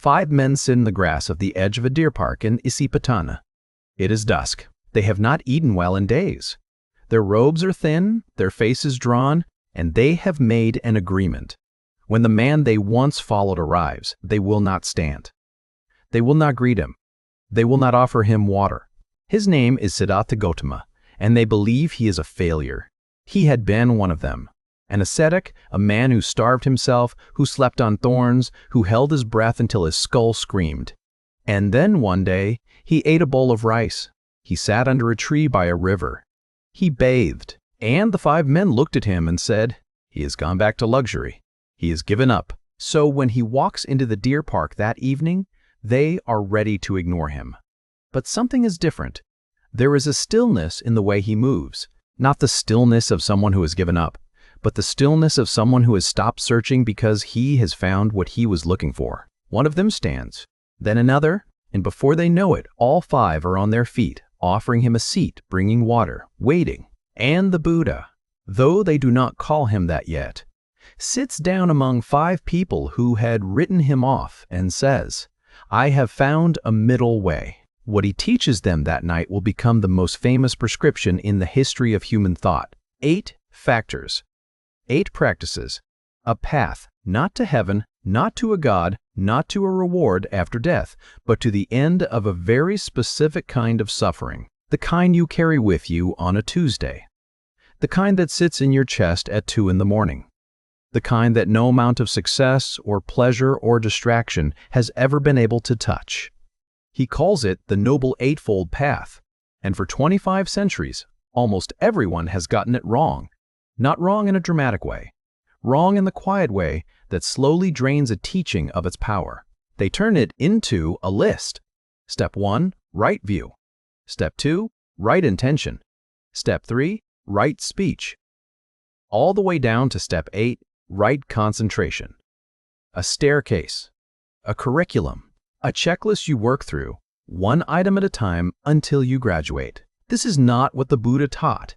5 men sit in the grass of the edge of a deer park in Isipatana. It is dusk. They have not eaten well in days. Their robes are thin, their faces drawn, and they have made an agreement. When the man they once followed arrives, they will not stand. They will not greet him. They will not offer him water. His name is Siddhartha Gautama, and they believe he is a failure. He had been one of them. An ascetic, a man who starved himself, who slept on thorns, who held his breath until his skull screamed. And then one day, he ate a bowl of rice. He sat under a tree by a river. He bathed, and the 5 men looked at him and said, "He has gone back to luxury. He has given up." So when he walks into the deer park that evening, they are ready to ignore him. But something is different. There is a stillness in the way he moves, not the stillness of someone who has given up, but the stillness of someone who has stopped searching because he has found what he was looking for. One of them stands, then another, and before they know it, all 5 are on their feet, offering him a seat, bringing water, waiting. And the Buddha, though they do not call him that yet, sits down among 5 people who had written him off and says, "I have found a middle way." What he teaches them that night will become the most famous prescription in the history of human thought. 8 factors. 8 practices, a path, not to heaven, not to a God, not to a reward after death, but to the end of a very specific kind of suffering, the kind you carry with you on a Tuesday, the kind that sits in your chest at 2 in the morning, the kind that no amount of success or pleasure or distraction has ever been able to touch. He calls it the Noble Eightfold Path, and for 25 centuries, almost everyone has gotten it wrong. Not wrong in a dramatic way, wrong in the quiet way that slowly drains a teaching of its power. They turn it into a list. Step 1, right view. Step 2, right intention. Step 3, right speech. All the way down to Step 8, right concentration. A staircase, a curriculum, a checklist you work through, one item at a time until you graduate. This is not what the Buddha taught.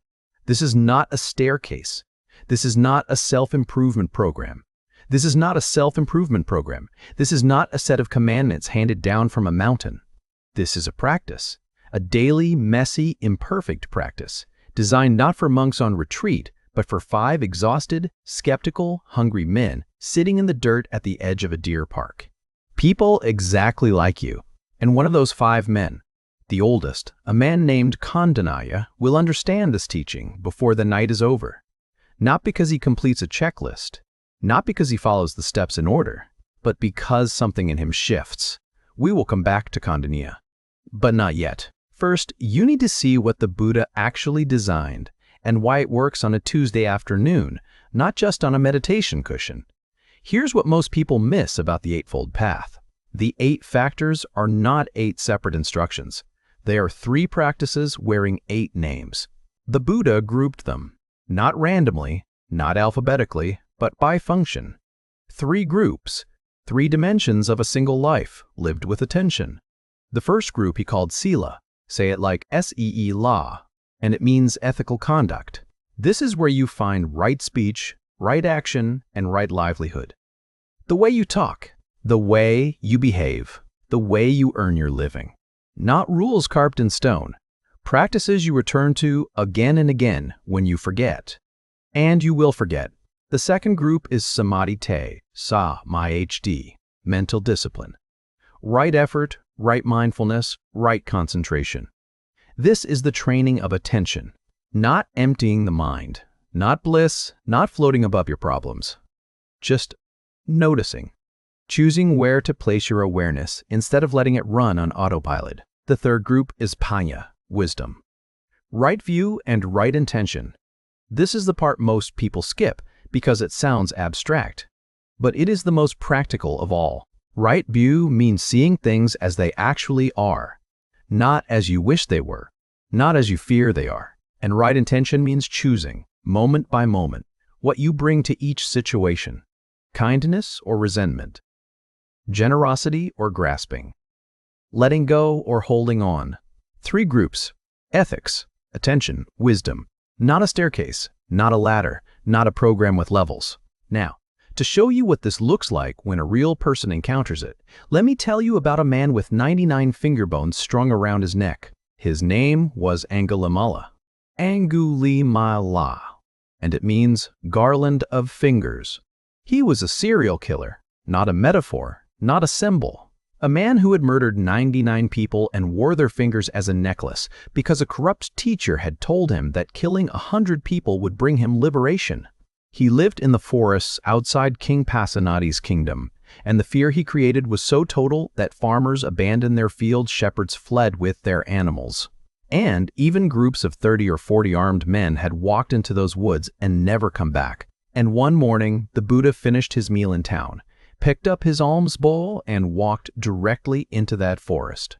This is not a staircase. This is not a self-improvement program. This is not a self-improvement program. This is not a set of commandments handed down from a mountain. This is a practice, a daily, messy, imperfect practice, designed not for monks on retreat, but for 5 exhausted, skeptical, hungry men sitting in the dirt at the edge of a deer park. People exactly like you. And one of those 5 men, the oldest, a man named Kondanya, will understand this teaching before the night is over. Not because he completes a checklist, not because he follows the steps in order, but because something in him shifts. We will come back to Kondanya, but not yet. First, you need to see what the Buddha actually designed and why it works on a Tuesday afternoon, not just on a meditation cushion. Here's what most people miss about the Eightfold Path. The 8 factors are not 8 separate instructions. They are 3 practices wearing 8 names. The Buddha grouped them, not randomly, not alphabetically, but by function. 3 groups, 3 dimensions of a single life, lived with attention. The first group he called Sila, say it like S-E-E law, and it means ethical conduct. This is where you find right speech, right action, and right livelihood. The way you talk, the way you behave, the way you earn your living. Not rules carved in stone, practices you return to again and again when you forget. And you will forget. The second group is Samadhi, Sa-M-I-H-D, mental discipline. Right effort, right mindfulness, right concentration. This is the training of attention, not emptying the mind, not bliss, not floating above your problems. Just noticing. Choosing where to place your awareness instead of letting it run on autopilot. The third group is Panya, wisdom. Right view and right intention. This is the part most people skip because it sounds abstract, but it is the most practical of all. Right view means seeing things as they actually are, not as you wish they were, not as you fear they are. And right intention means choosing, moment by moment, what you bring to each situation. Kindness or resentment. Generosity or grasping. Letting go or holding on. 3 groups. Ethics, attention, wisdom. Not a staircase, not a ladder, not a program with levels. Now, To show you what this looks like when a real person encounters it, let me tell you about a man with 99 finger bones strung around his neck. His name was Angulimala. Angulimala, and it means garland of fingers. He was a serial killer, not a metaphor, not a symbol. A man who had murdered 99 people and wore their fingers as a necklace because a corrupt teacher had told him that killing 100 people would bring him liberation. He lived in the forests outside King Pasenadi's kingdom, and the fear he created was so total that farmers abandoned their fields, shepherds fled with their animals. And even groups of 30 or 40 armed men had walked into those woods and never come back. And one morning, the Buddha finished his meal in town, picked up his alms bowl, and walked directly into that forest.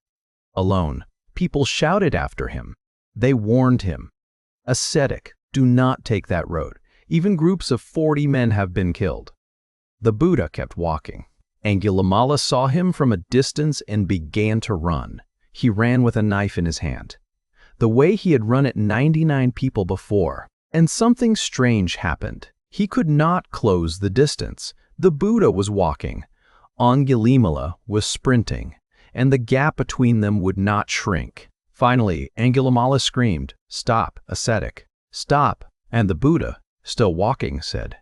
Alone, people shouted after him. They warned him, "Ascetic, do not take that road. Even groups of 40 men have been killed." The Buddha kept walking. Angulimala saw him from a distance and began to run. He ran with a knife in his hand, the way he had run at 99 people before. And something strange happened. He could not close the distance. The Buddha was walking. Angulimala was sprinting, and the gap between them would not shrink. Finally, Angulimala screamed, "Stop, ascetic, stop!" And the Buddha, still walking, said,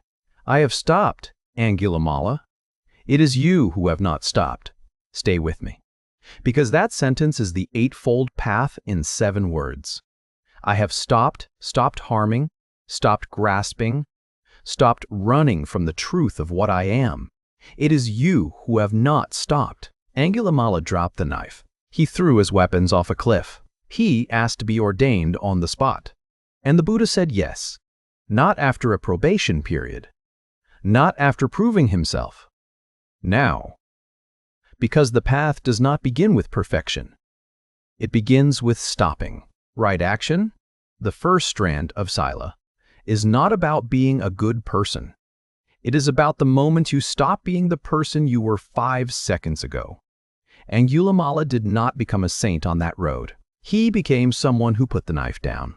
"I have stopped, Angulimala. It is you who have not stopped. Stay with me." Because that sentence is the Eightfold Path in 7 words. I have stopped harming, stopped grasping, stopped running from the truth of what I am. It is you who have not stopped. Angulimala dropped the knife. He threw his weapons off a cliff. He asked to be ordained on the spot. And the Buddha said yes. Not after a probation period. Not after proving himself. Now. Because the path does not begin with perfection. It begins with stopping. Right action, the first strand of Sila, is not about being a good person. It is about the moment you stop being the person you were 5 seconds ago. Angulimala did not become a saint on that road. He became someone who put the knife down.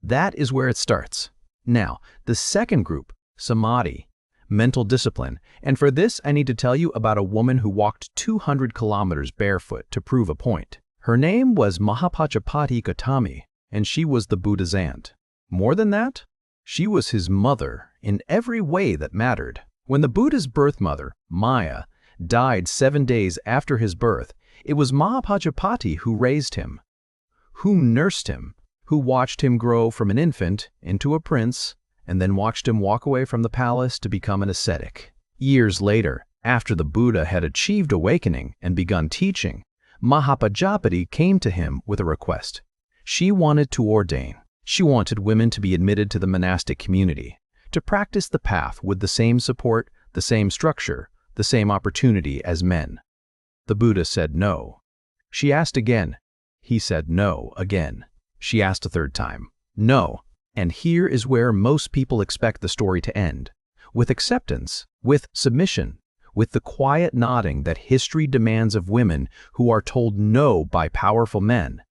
That is where it starts. Now, the second group, Samadhi, mental discipline, and for this I need to tell you about a woman who walked 200 kilometers barefoot to prove a point. Her name was Mahapajapati Gotami, and she was the Buddha's aunt. More than that, she was his mother in every way that mattered. When the Buddha's birth mother, Maya, died 7 days after his birth, it was Mahapajapati who raised him, who nursed him, who watched him grow from an infant into a prince, and then watched him walk away from the palace to become an ascetic. Years later, after the Buddha had achieved awakening and begun teaching, Mahapajapati came to him with a request. She wanted to ordain. She wanted women to be admitted to the monastic community, to practice the path with the same support, the same structure, the same opportunity as men. The Buddha said no. She asked again. He said no again. She asked a third time. No. And here is where most people expect the story to end. With acceptance, with submission, with the quiet nodding that history demands of women who are told no by powerful men.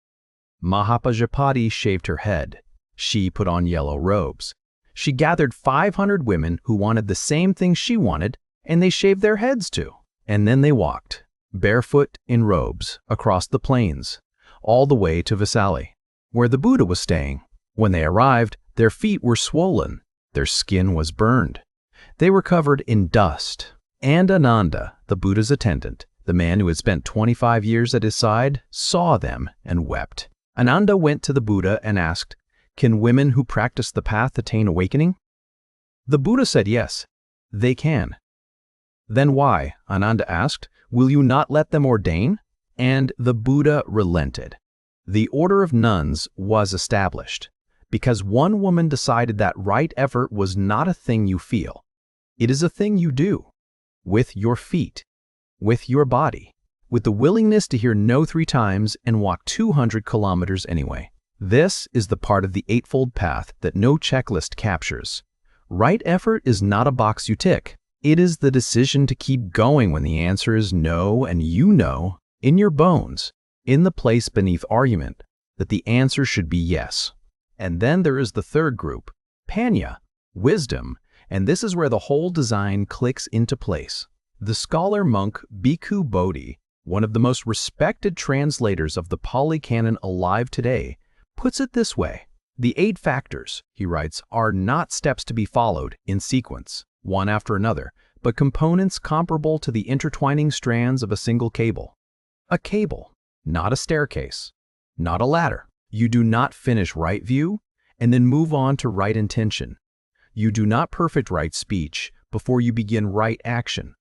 Mahapajapati shaved her head. She put on yellow robes. She gathered 500 women who wanted the same thing she wanted, and they shaved their heads too. And then they walked, barefoot in robes, across the plains, all the way to Vesali, where the Buddha was staying. When they arrived, their feet were swollen, their skin was burned. They were covered in dust. And Ananda, the Buddha's attendant, the man who had spent 25 years at his side, saw them and wept. Ananda went to the Buddha and asked, "Can women who practice the path attain awakening?" The Buddha said yes, they can. Then why, Ananda asked, will you not let them ordain? And the Buddha relented. The order of nuns was established because one woman decided that right effort was not a thing you feel. It is a thing you do, with your feet, with your body, with the willingness to hear no 3 times and walk 200 kilometers anyway. This is the part of the Eightfold Path that no checklist captures. Right effort is not a box you tick. It is the decision to keep going when the answer is no, and you know, in your bones, in the place beneath argument, that the answer should be yes. And then there is the third group, Panya, wisdom, And this is where the whole design clicks into place. The scholar monk Bhikkhu Bodhi, one of the most respected translators of the Pali Canon alive today, puts it this way. The 8 factors, he writes, are not steps to be followed in sequence, one after another, but components comparable to the intertwining strands of a single cable. A cable, not a staircase, not a ladder. You do not finish right view and then move on to right intention. You do not perfect right speech before you begin right action.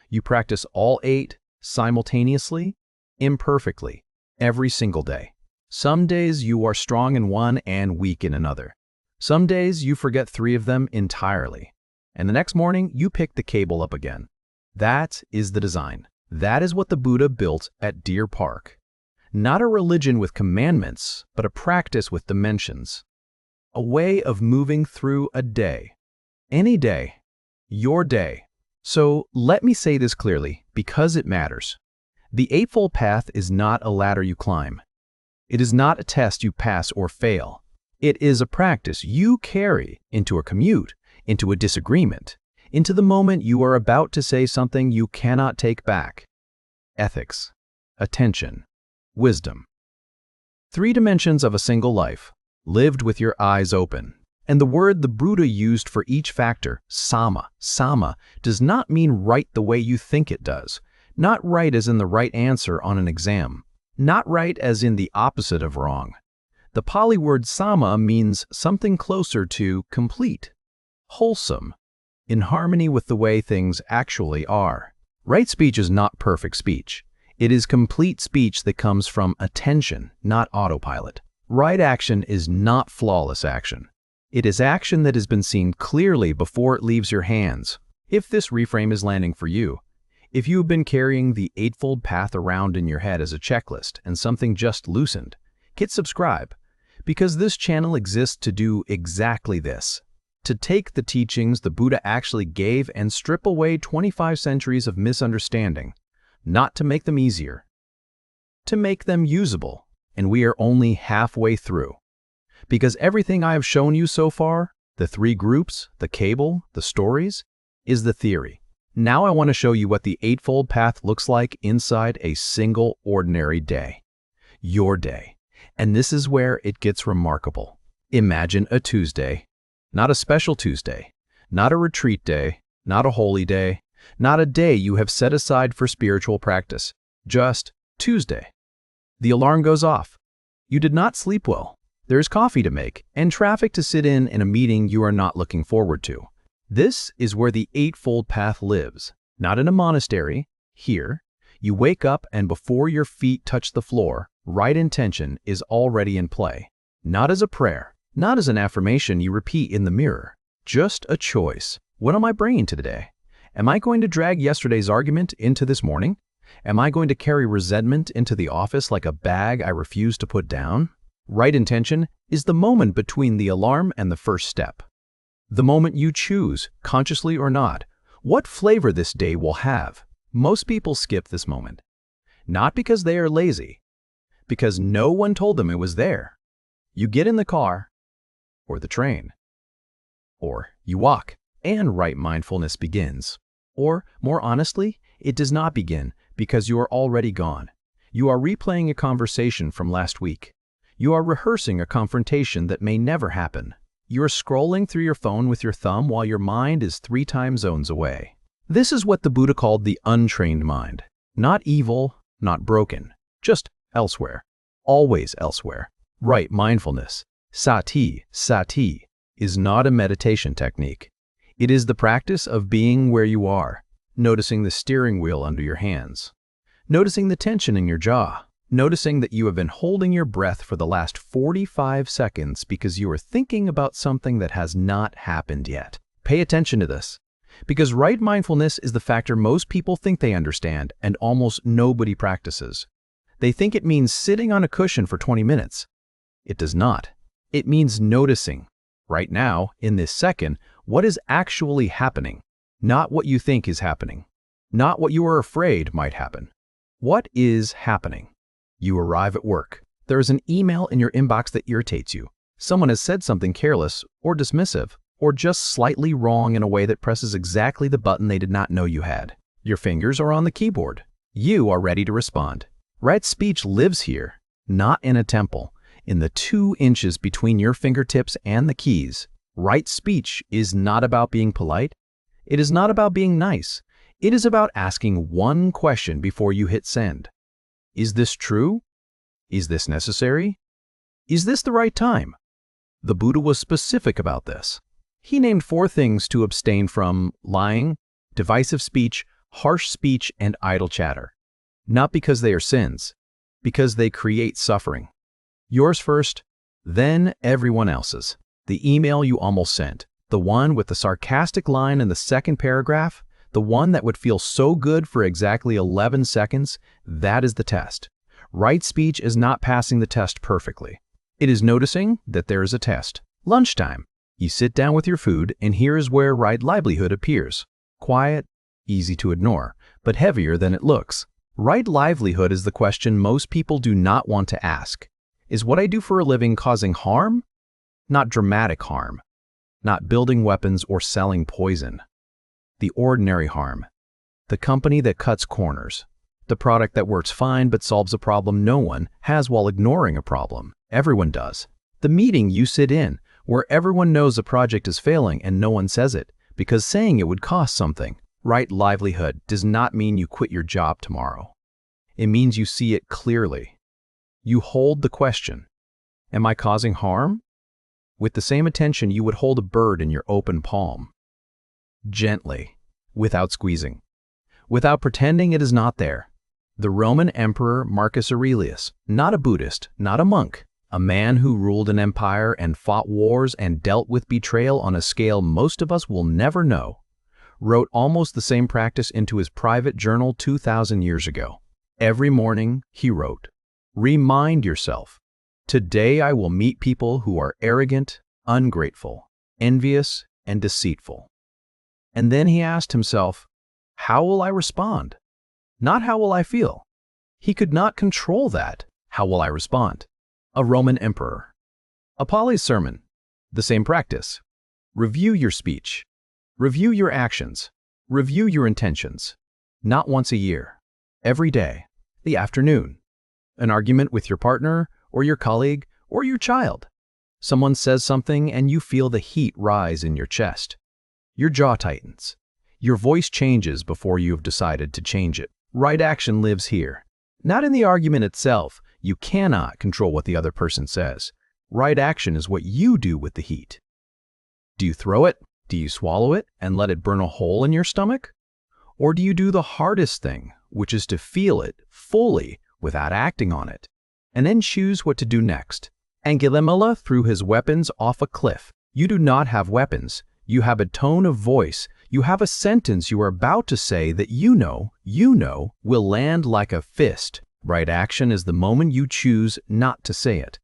You practice all 8 simultaneously, imperfectly, every single day. Some days you are strong in one and weak in another. Some days you forget 3 of them entirely. And the next morning you pick the cable up again. That is the design. That is what the Buddha built at Deer Park. Not a religion with commandments, but a practice with dimensions. A way of moving through a day. Any day. Your day. So let me say this clearly, because it matters. The Eightfold Path is not a ladder you climb. It is not a test you pass or fail. It is a practice you carry into a commute, into a disagreement, into the moment you are about to say something you cannot take back. Ethics, attention, wisdom. 3 dimensions of a single life, lived with your eyes open. And the word the Buddha used for each factor, sama, does not mean right the way you think it does. Not right as in the right answer on an exam. Not right as in the opposite of wrong. The Pali word sama means something closer to complete, wholesome, in harmony with the way things actually are. Right speech is not perfect speech. It is complete speech that comes from attention, not autopilot. Right action is not flawless action. It is action that has been seen clearly before it leaves your hands. If this reframe is landing for you, if you have been carrying the Eightfold Path around in your head as a checklist and something just loosened, hit subscribe, because this channel exists to do exactly this. To take the teachings the Buddha actually gave and strip away 25 centuries of misunderstanding, not to make them easier, to make them usable, and we are only halfway through. Because everything I have shown you so far, the 3 groups, the cable, the stories, is the theory. Now I want to show you what the Eightfold Path looks like inside a single ordinary day. Your day. And this is where it gets remarkable. Imagine a Tuesday, not a special Tuesday, not a retreat day, not a holy day, not a day you have set aside for spiritual practice, just Tuesday. The alarm goes off. You did not sleep well. There is coffee to make and traffic to sit in a meeting you are not looking forward to. This is where the Eightfold Path lives, not in a monastery. Here, you wake up and before your feet touch the floor, right intention is already in play. Not as a prayer, not as an affirmation you repeat in the mirror, just a choice. What am I bringing to today? Am I going to drag yesterday's argument into this morning? Am I going to carry resentment into the office like a bag I refuse to put down? Right intention is the moment between the alarm and the first step. The moment you choose, consciously or not, what flavor this day will have. Most people skip this moment. Not because they are lazy, because no one told them it was there. You get in the car, or the train, or you walk, and right mindfulness begins. Or, more honestly, it does not begin because you are already gone. You are replaying a conversation from last week. You are rehearsing a confrontation that may never happen. You are scrolling through your phone with your thumb while your mind is 3 time zones away. This is what the Buddha called the untrained mind. Not evil, not broken, just elsewhere, always elsewhere. Right mindfulness, sati, is not a meditation technique. It is the practice of being where you are, noticing the steering wheel under your hands, noticing the tension in your jaw, noticing that you have been holding your breath for the last 45 seconds because you are thinking about something that has not happened yet. Pay attention to this, because right mindfulness is the factor most people think they understand and almost nobody practices. They think it means sitting on a cushion for 20 minutes. It does not. It means noticing, right now, in this second, what is actually happening, not what you think is happening, not what you are afraid might happen. What is happening? You arrive at work. There is an email in your inbox that irritates you. Someone has said something careless or dismissive. or just slightly wrong in a way that presses exactly the button they did not know you had. Your fingers are on the keyboard. You are ready to respond. Right speech lives here, not in a temple, in the 2 inches between your fingertips and the keys. Right speech is not about being polite. It is not about being nice. It is about asking one question before you hit send. Is this true? Is this necessary? Is this the right time? The Buddha was specific about this. He named 4 things to abstain from: lying, divisive speech, harsh speech, and idle chatter. Not because they are sins, because they create suffering. Yours first, then everyone else's. The email you almost sent, the one with the sarcastic line in the second paragraph, the one that would feel so good for exactly 11 seconds, that is the test. Right speech is not passing the test perfectly. It is noticing that there is a test. Lunchtime. You sit down with your food, and here is where right livelihood appears. Quiet, easy to ignore, but heavier than it looks. Right livelihood is the question most people do not want to ask. Is what I do for a living causing harm? Not dramatic harm. Not building weapons or selling poison. The ordinary harm. The company that cuts corners. The product that works fine but solves a problem no one has while ignoring a problem. Everyone does. The meeting you sit in, where everyone knows a project is failing and no one says it, because saying it would cost something. Right livelihood does not mean you quit your job tomorrow. It means you see it clearly. You hold the question, am I causing harm? With the same attention you would hold a bird in your open palm. Gently, without squeezing, without pretending it is not there. The Roman Emperor Marcus Aurelius, not a Buddhist, not a monk, a man who ruled an empire and fought wars and dealt with betrayal on a scale most of us will never know, wrote almost the same practice into his private journal 2,000 years ago. Every morning, he wrote, "Remind yourself, today I will meet people who are arrogant, ungrateful, envious, and deceitful." And then he asked himself, how will I respond? Not how will I feel. He could not control that. How will I respond? A Roman emperor. A Pali's sermon. The same practice. Review your speech. Review your actions. Review your intentions. Not once a year. Every day. The afternoon. An argument with your partner, or your colleague, or your child. Someone says something and you feel the heat rise in your chest. Your jaw tightens. Your voice changes before you have decided to change it. Right action lives here. Not in the argument itself. You cannot control what the other person says. Right action is what you do with the heat. Do you throw it? Do you swallow it and let it burn a hole in your stomach? Or do you do the hardest thing, which is to feel it fully without acting on it, and then choose what to do next? Angulimala threw his weapons off a cliff. You do not have weapons. You have a tone of voice. You have a sentence you are about to say that you know, will land like a fist. Right action is the moment you choose not to say it.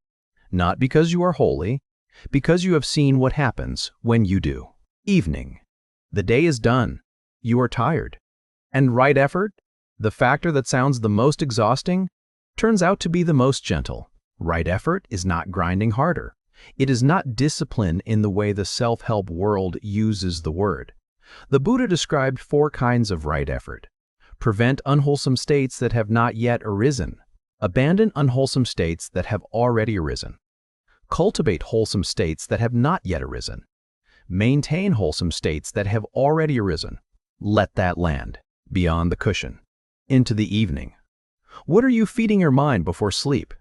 Not because you are holy, because you have seen what happens when you do. Evening. The day is done. You are tired. And right effort, the factor that sounds the most exhausting, turns out to be the most gentle. Right effort is not grinding harder. It is not discipline in the way the self-help world uses the word. The Buddha described 4 kinds of right effort. Prevent unwholesome states that have not yet arisen. Abandon unwholesome states that have already arisen. Cultivate wholesome states that have not yet arisen. Maintain wholesome states that have already arisen. Let that land, beyond the cushion, into the evening. What are you feeding your mind before sleep?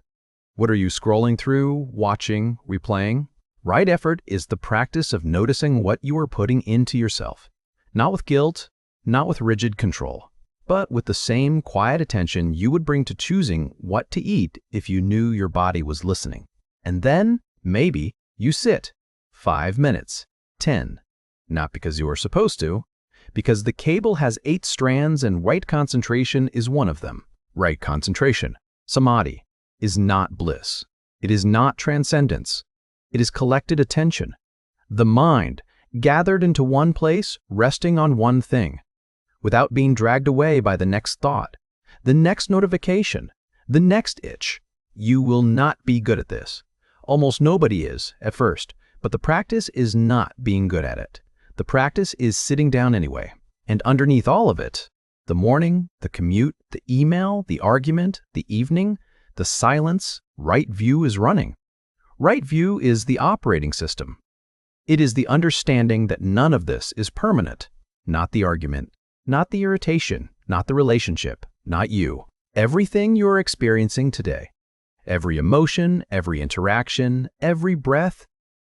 What are you scrolling through, watching, replaying? Right effort is the practice of noticing what you are putting into yourself. Not with guilt, not with rigid control, but with the same quiet attention you would bring to choosing what to eat if you knew your body was listening. And then, maybe, you sit 5 minutes, 10, not because you are supposed to, because the cable has 8 strands and right concentration is one of them. Right concentration, Samadhi, is not bliss. It is not transcendence. It is collected attention. The mind, gathered into one place, resting on one thing, without being dragged away by the next thought, the next notification, the next itch. You will not be good at this. Almost nobody is, at first, But the practice is not being good at it. The practice is sitting down anyway. And underneath all of it, the morning, the commute, the email, the argument, the evening, the silence, right view is running. Right view is the operating system. It is the understanding that none of this is permanent. Not the argument, not the irritation, not the relationship, not you. Everything you are experiencing today, every emotion, every interaction, every breath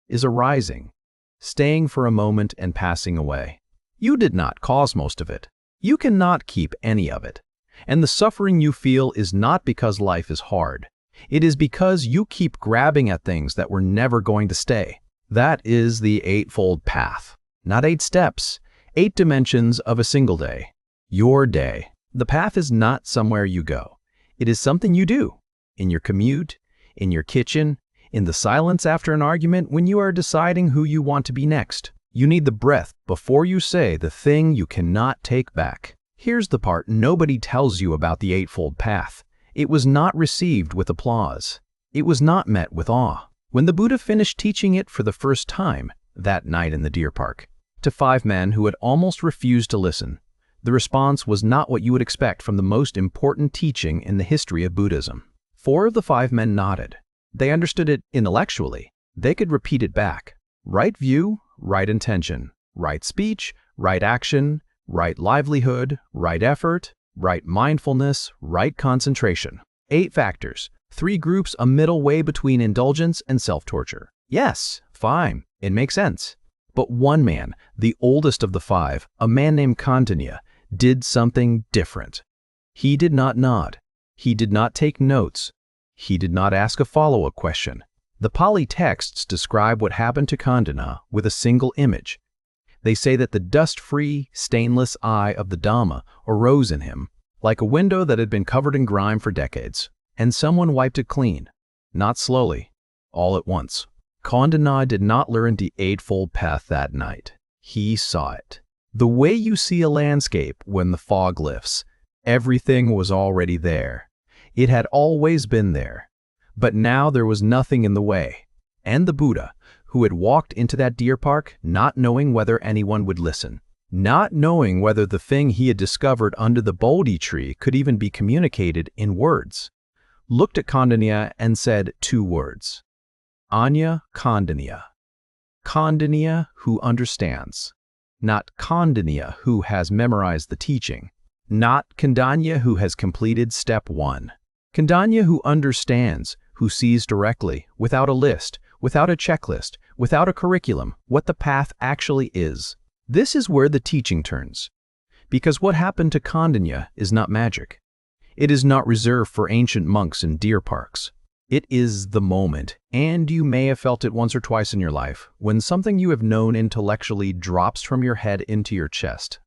is arising, staying for a moment and passing away. You did not cause most of it. You cannot keep any of it. And the suffering you feel is not because life is hard. It is because you keep grabbing at things that were never going to stay. That is the Eightfold Path. Not 8 steps, 8 dimensions of a single day. Your day. The path is not somewhere you go. It is something you do. In your commute, in your kitchen, in the silence after an argument when you are deciding who you want to be next. You need the breath before you say the thing you cannot take back. Here's the part nobody tells you about the Eightfold Path. It was not received with applause. It was not met with awe. When the Buddha finished teaching it for the first time, that night in the deer park, to 5 men who had almost refused to listen, the response was not what you would expect from the most important teaching in the history of Buddhism. 4 of the 5 men nodded. They understood it intellectually. They could repeat it back. Right view, right intention, right speech, right action, right livelihood, right effort, right mindfulness, right concentration. 8 factors, 3 groups, a middle way between indulgence and self-torture. Yes, fine, it makes sense. But one man, the oldest of the 5, a man named Kondanya, did something different. He did not nod. He did not take notes. He did not ask a follow-up question. The Pali texts describe what happened to Kondanya with a single image. They say that the dust-free, stainless eye of the Dhamma arose in him, like a window that had been covered in grime for decades, and someone wiped it clean, not slowly, all at once. Kondanya did not learn the Eightfold Path that night. He saw it. The way you see a landscape when the fog lifts, everything was already there. It had always been there. But now there was nothing in the way. And the Buddha, who had walked into that deer park not knowing whether anyone would listen, not knowing whether the thing he had discovered under the Bodhi tree could even be communicated in words, looked at Kondanya and said 2 words. Anya Kondanya. Kondanya who understands. Not Kondanya who has memorized the teaching. Not Kondanya who has completed step 1. Kondanya who understands, who sees directly, without a list, without a checklist, without a curriculum, what the path actually is. This is where the teaching turns. Because what happened to Kondanya is not magic. It is not reserved for ancient monks in deer parks. It is the moment, and you may have felt it once or twice in your life, when something you have known intellectually drops from your head into your chest.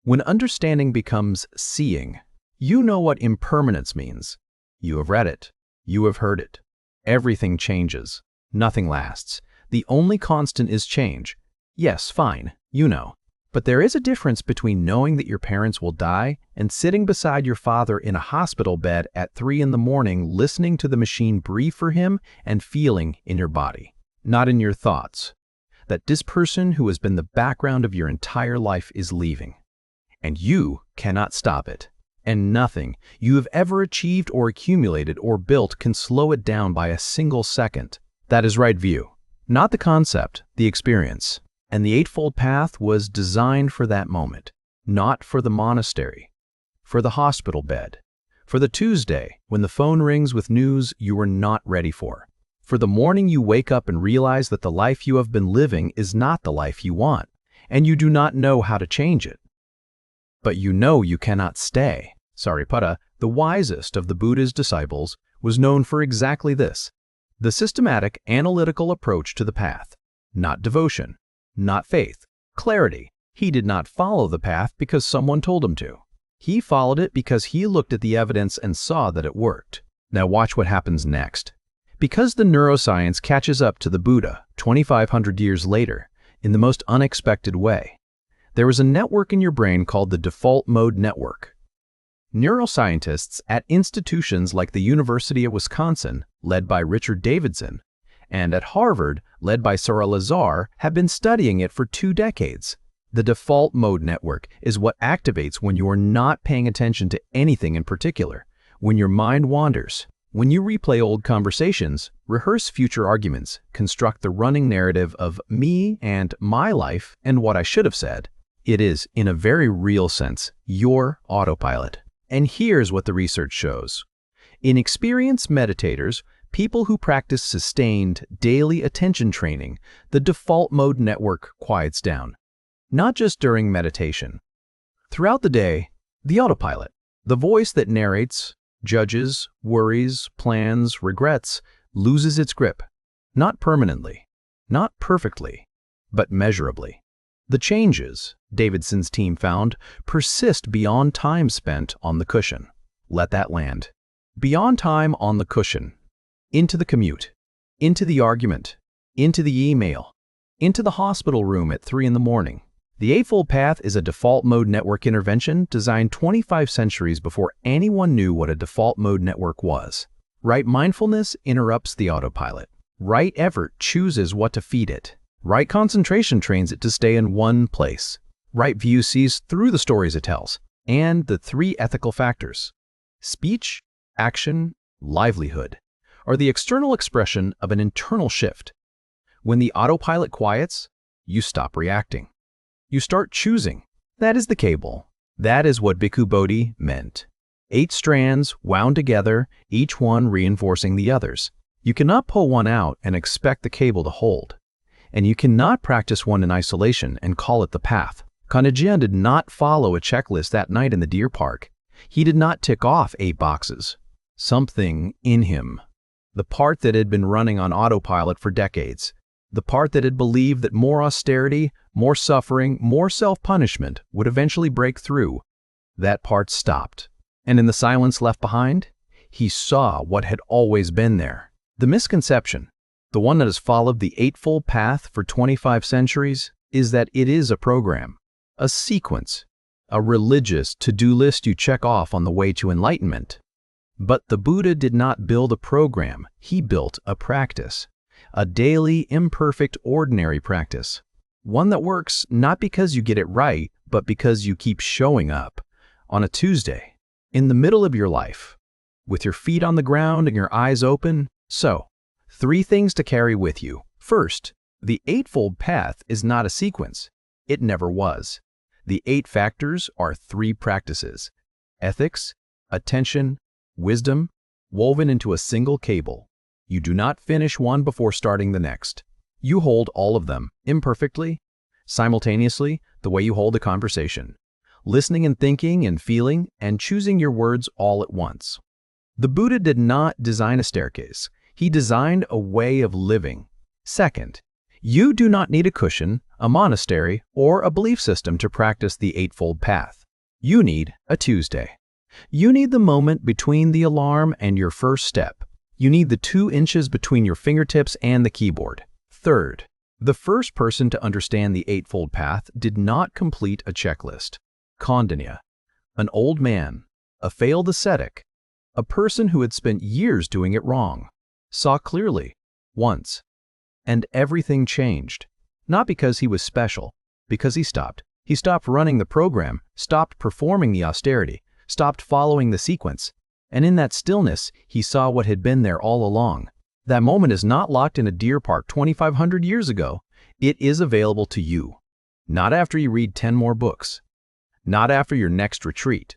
When understanding becomes seeing, you know what impermanence means. You have read it. You have heard it. Everything changes. Nothing lasts. The only constant is change. Yes, fine, you know. But there is a difference between knowing that your parents will die and sitting beside your father in a hospital bed at 3 in the morning listening to the machine breathe for him and feeling in your body, not in your thoughts, that this person who has been the background of your entire life is leaving. And you cannot stop it. And nothing you have ever achieved or accumulated or built can slow it down by a single second. That is right view, not the concept, the experience. And the Eightfold Path was designed for that moment, not for the monastery, for the hospital bed, for the Tuesday when the phone rings with news you were not ready for the morning you wake up and realize that the life you have been living is not the life you want, and you do not know how to change it. But you know you cannot stay. Sariputta, the wisest of the Buddha's disciples, was known for exactly this, the systematic, analytical approach to the path, not devotion. Not faith, clarity. He did not follow the path because someone told him to. He followed it because he looked at the evidence and saw that it worked. Now watch what happens next. Because the neuroscience catches up to the Buddha 2,500 years later in the most unexpected way, there is a network in your brain called the default mode network. Neuroscientists at institutions like the University of Wisconsin, led by Richard Davidson, and at Harvard, led by Sarah Lazar, have been studying it for 2 decades. The default mode network is what activates when you are not paying attention to anything in particular, when your mind wanders, when you replay old conversations, rehearse future arguments, construct the running narrative of me and my life and what I should have said. It is, in a very real sense, your autopilot. And here's what the research shows. In experienced meditators, people who practice sustained, daily attention training, the default mode network quiets down. Not just during meditation. Throughout the day, the autopilot, the voice that narrates, judges, worries, plans, regrets, loses its grip. Not permanently, not perfectly, but measurably. The changes, Davidson's team found, persist beyond time spent on the cushion. Let that land. Beyond time on the cushion. Into the commute. Into the argument. Into the email. Into the hospital room at 3 in the morning. The Eightfold Path is a default mode network intervention designed 25 centuries before anyone knew what a default mode network was. Right mindfulness interrupts the autopilot. Right effort chooses what to feed it. Right concentration trains it to stay in one place. Right view sees through the stories it tells. And the 3 ethical factors, speech, action, livelihood, are the external expression of an internal shift. When the autopilot quiets, you stop reacting. You start choosing. That is the cable. That is what Bhikkhu Bodhi meant. 8 strands wound together, each one reinforcing the others. You cannot pull one out and expect the cable to hold. And you cannot practice one in isolation and call it the path. Kondanya did not follow a checklist that night in the deer park. He did not tick off 8 boxes. Something in him, the part that had been running on autopilot for decades, the part that had believed that more austerity, more suffering, more self-punishment would eventually break through, that part stopped. And in the silence left behind, he saw what had always been there. The misconception, the one that has followed the Eightfold Path for 25 centuries, is that it is a program, a sequence, a religious to-do list you check off on the way to enlightenment. But the Buddha did not build a program, he built a practice. A daily, imperfect, ordinary practice. One that works not because you get it right, but because you keep showing up. On a Tuesday, in the middle of your life, with your feet on the ground and your eyes open. So, 3 things to carry with you. First, the Eightfold Path is not a sequence. It never was. The 8 factors are 3 practices. Ethics, attention, wisdom, woven into a single cable. You do not finish one before starting the next. You hold all of them, imperfectly, simultaneously, the way you hold a conversation. Listening and thinking and feeling and choosing your words all at once. The Buddha did not design a staircase. He designed a way of living. Second, you do not need a cushion, a monastery, or a belief system to practice the Eightfold Path. You need a Tuesday. You need the moment between the alarm and your first step. You need the 2 inches between your fingertips and the keyboard. Third, the first person to understand the Eightfold Path did not complete a checklist. Kondanya, an old man, a failed ascetic, a person who had spent years doing it wrong, saw clearly, once, and everything changed. Not because he was special, because he stopped. He stopped running the program, stopped performing the austerity, stopped following the sequence. And in that stillness, he saw what had been there all along. That moment is not locked in a deer park 2,500 years ago. It is available to you. Not after you read 10 more books. Not after your next retreat.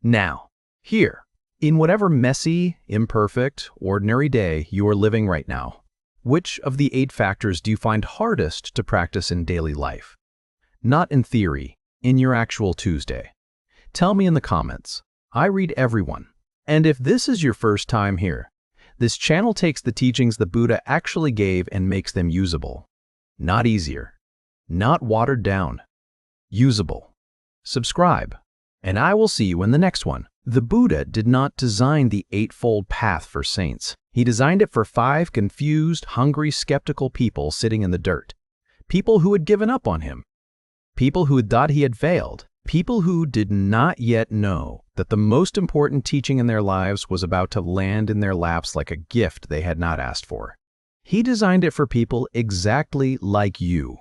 Now, here, in whatever messy, imperfect, ordinary day you are living right now, which of the 8 factors do you find hardest to practice in daily life? Not in theory, in your actual Tuesday. Tell me in the comments. I read everyone. And if this is your first time here, this channel takes the teachings the Buddha actually gave and makes them usable. Not easier. Not watered down. Usable. Subscribe, and I will see you in the next one. The Buddha did not design the Eightfold Path for saints. He designed it for 5 confused, hungry, skeptical people sitting in the dirt. People who had given up on him. People who had thought he had failed. People who did not yet know that the most important teaching in their lives was about to land in their laps like a gift they had not asked for. He designed it for people exactly like you.